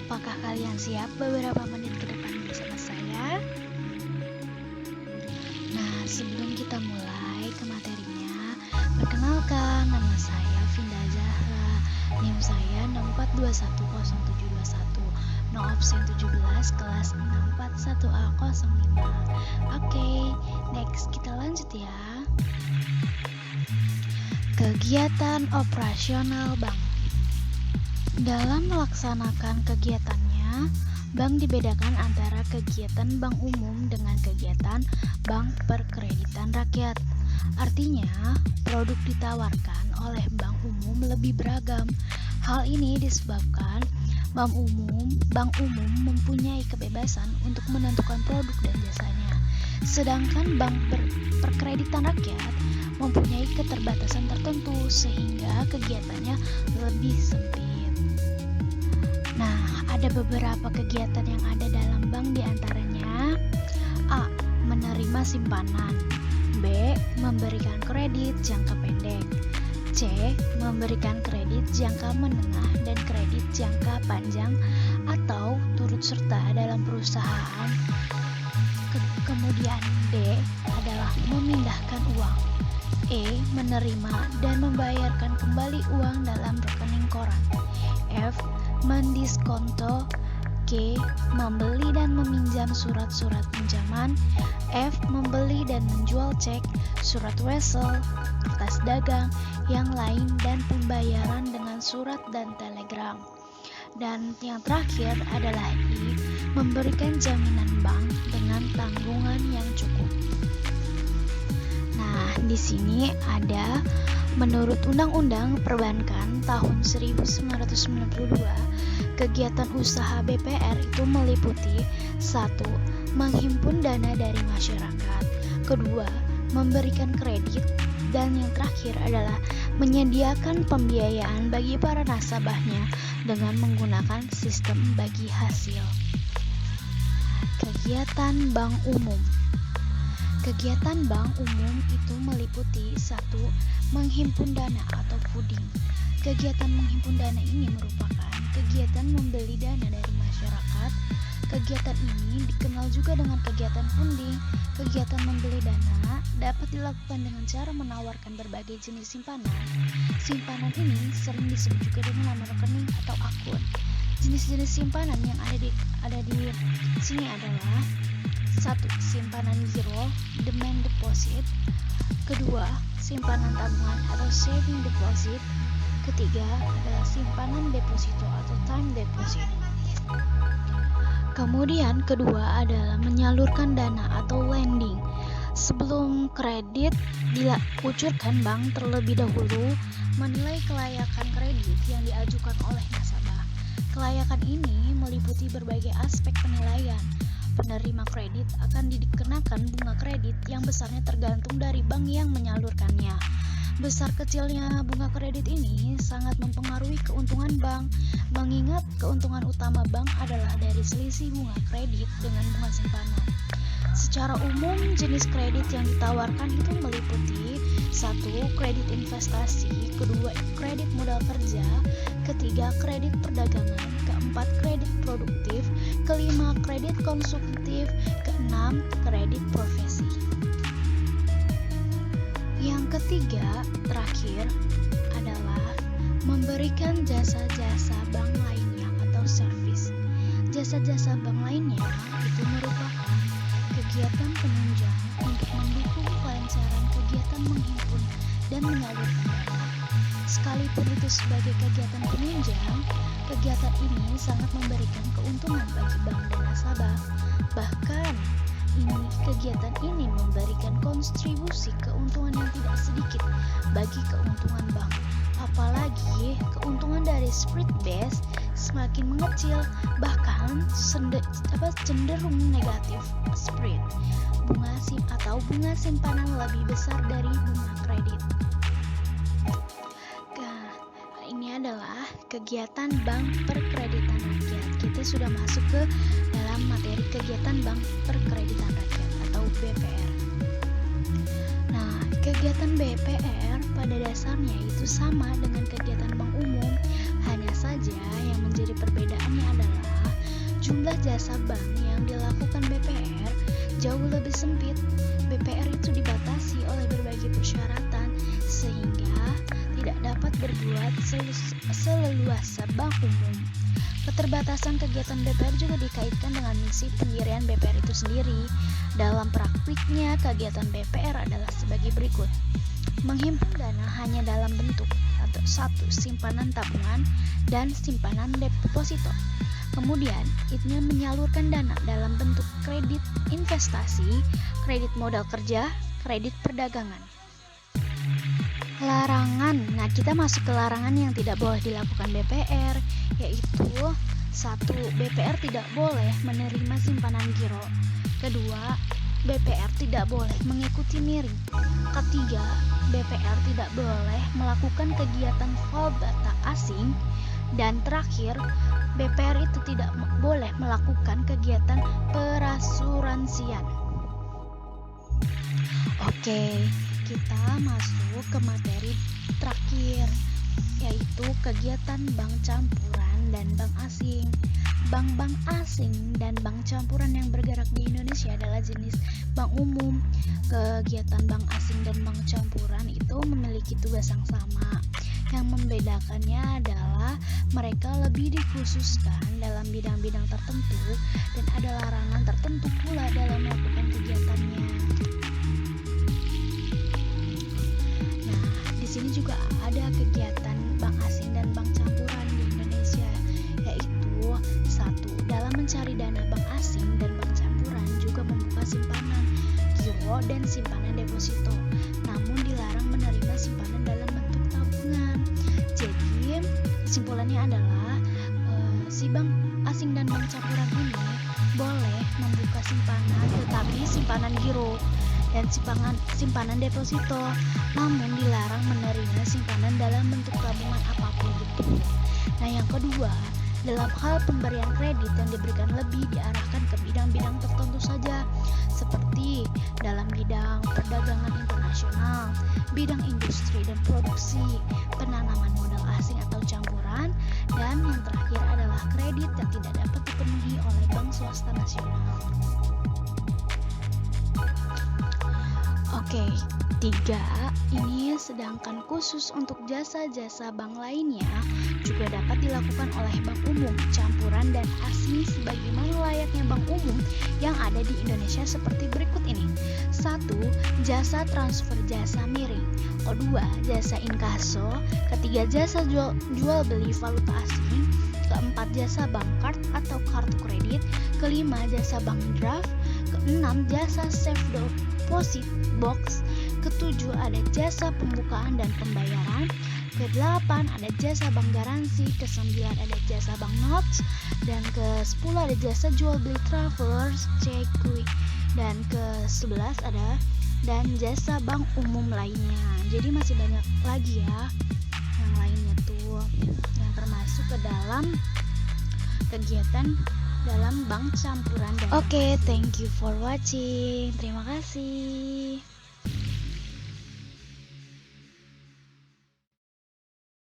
Apakah kalian siap beberapa menit ke depan bersama saya? Nah, sebelum kita mulai ke materinya, perkenalkan, nama saya Vinda Zahra. NIM saya 6421071, no absen 17, kelas 641A05. Oke, next kita lanjut ya. Kegiatan operasional bank. Dalam melaksanakan kegiatannya, bank dibedakan antara kegiatan bank umum dengan kegiatan bank perkreditan rakyat. Artinya, produk ditawarkan oleh bank umum lebih beragam. Hal ini disebabkan bank umum mempunyai kebebasan untuk menentukan produk dan jasanya. Sedangkan bank perkreditan rakyat mempunyai keterbatasan tertentu sehingga kegiatannya lebih sempit. Nah, ada beberapa kegiatan yang ada dalam bank diantaranya: A. Menerima simpanan. B. Memberikan kredit jangka pendek. C. Memberikan kredit jangka menengah dan kredit jangka panjang atau turut serta dalam perusahaan. Kemudian D. adalah memindahkan uang. E. Menerima dan membayarkan kembali uang dalam rekening koran. F. Mendiskonto. G. Membeli dan meminjam surat-surat pinjaman. F. Membeli dan menjual cek, surat wesel, kertas dagang, yang lain, dan pembayaran dengan surat dan telegram. Dan yang terakhir adalah I. Memberikan jaminan bank dengan tanggungan yang cukup. Nah, di sini ada menurut Undang-Undang Perbankan tahun 1992, kegiatan usaha BPR itu meliputi 1. Menghimpun dana dari masyarakat. 2. Memberikan kredit. Dan yang terakhir adalah menyediakan pembiayaan bagi para nasabahnya dengan menggunakan sistem bagi hasil. Kegiatan bank umum. Kegiatan bank umum itu meliputi 1. Menghimpun dana atau funding. Kegiatan menghimpun dana ini merupakan kegiatan membeli dana dari masyarakat. Kegiatan ini dikenal juga dengan kegiatan funding. Kegiatan membeli dana dapat dilakukan dengan cara menawarkan berbagai jenis simpanan. Simpanan ini sering disebut juga dengan nama rekening atau akun. Jenis-jenis simpanan yang ada di sini adalah: 1. Simpanan giro, demand deposit. 2. Simpanan tabungan atau saving deposit. 3. adalah simpanan deposito atau time deposit. Kemudian kedua adalah menyalurkan dana atau lending. Sebelum kredit diluncurkan, bank terlebih dahulu menilai kelayakan kredit yang diajukan oleh nasabah. Kelayakan ini meliputi berbagai aspek penilaian. Penerima kredit akan dikenakan bunga kredit yang besarnya tergantung dari bank yang menyalurkannya. Besar kecilnya bunga kredit ini sangat mempengaruhi keuntungan bank, mengingat keuntungan utama bank adalah dari selisih bunga kredit dengan bunga simpanan. Secara umum, jenis kredit yang ditawarkan itu meliputi: 1. Kredit investasi. 2. Kredit modal kerja. 3. Kredit perdagangan. 4. Kredit produktif. 5. Kredit konsumtif. 6. Kredit profesi. Yang ketiga, terakhir, adalah memberikan jasa-jasa bank lainnya atau servis. Jasa-jasa bank lainnya itu merupakan kegiatan penunjang untuk mendukung kelancaran kegiatan menghimpun dan menyalurkan dana. Sekalipun itu sebagai kegiatan penunjang, kegiatan ini sangat memberikan keuntungan bagi bank dan nasabah. Bahkan, kegiatan ini memberikan kontribusi keuntungan yang tidak sedikit bagi keuntungan bank. Apalagi keuntungan dari spread base semakin mengecil, bahkan cenderung negatif spread. Bunga simpanan lebih besar dari bunga kredit. Nah, ini adalah kegiatan bank perkreditan rakyat. Kita sudah masuk ke dalam materi kegiatan bank perkreditan rakyat atau BPR. Nah, kegiatan BPR pada dasarnya itu sama dengan kegiatan bank umum, hanya saja yang menjadi perbedaannya adalah jumlah jasa bank yang dilakukan BPR jauh lebih sempit. BPR itu dibatasi oleh berbagai persyaratan sehingga tidak dapat berbuat seleluasa bank umum. Keterbatasan kegiatan BPR juga dikaitkan dengan misi pendirian BPR itu sendiri. Dalam praktiknya, kegiatan BPR adalah sebagai berikut. Menghimpun dana hanya dalam bentuk atau satu simpanan tabungan dan simpanan deposito. Kemudian, itu menyalurkan dana dalam bentuk kredit investasi, kredit modal kerja, kredit perdagangan. Larangan. Nah, kita masuk ke larangan yang tidak boleh dilakukan BPR, yaitu 1. BPR tidak boleh menerima simpanan giro. Kedua, BPR tidak boleh mengikuti miring. Ketiga, BPR tidak boleh melakukan kegiatan valuta asing. Dan terakhir, BPR itu tidak boleh melakukan kegiatan perasuransian. Oke, kita masuk ke materi terakhir, yaitu kegiatan bank campuran dan bank asing. Bank-bank asing dan bank campuran yang bergerak di Indonesia adalah jenis bank umum. Kegiatan bank asing dan bank campuran itu memiliki tugas yang sama. Yang membedakannya adalah mereka lebih dikhususkan dalam bidang-bidang tertentu dan ada larangan tertentu pula dalam melakukan kegiatannya. Nah, di sini juga ada kegiatan bank asing dan bank campuran di Indonesia, yaitu 1. Dalam mencari dana bank asing dan bank campuran juga membuka simpanan giro dan simpanan deposito, namun dilarang menerima simpanan dalam bentuk tabungan. Jadi, kesimpulannya adalah si bank asing dan bank campuran ini boleh membuka simpanan, tetapi simpanan giro dan simpanan deposito, namun dilarang menerima simpanan dalam bentuk tabungan apapun itu. Nah, yang kedua, dalam hal pemberian kredit yang diberikan lebih diarahkan ke bidang-bidang tertentu saja, seperti dalam bidang perdagangan internasional, bidang industri dan produksi, penanaman modal asing atau campuran, dan yang terakhir adalah kredit yang tidak dapat dipenuhi oleh bank swasta nasional. Oke, 3. Ini sedangkan khusus untuk jasa-jasa bank lainnya juga dapat dilakukan oleh bank umum, campuran, dan asing sebagaimana layaknya bank umum yang ada di Indonesia seperti berikut ini. 1. Jasa transfer jasa miring. Kedua, jasa inkaso. Ketiga, jasa jual beli valuta asing. Keempat, jasa bank card atau kartu kredit. Kelima, jasa bank draft. Keenam, jasa safe deposit box. Ketujuh, ada jasa pembukaan dan pembayaran. Ke-8 ada jasa bank garansi. Ke-9 ada jasa bank notes. Dan ke-10 ada jasa jual beli travelers check quick. Dan ke-11 ada dan jasa bank umum lainnya. Jadi masih banyak lagi ya yang lainnya tuh, yang termasuk ke dalam kegiatan dalam bank campuran. Oke, thank you for watching. Terima kasih.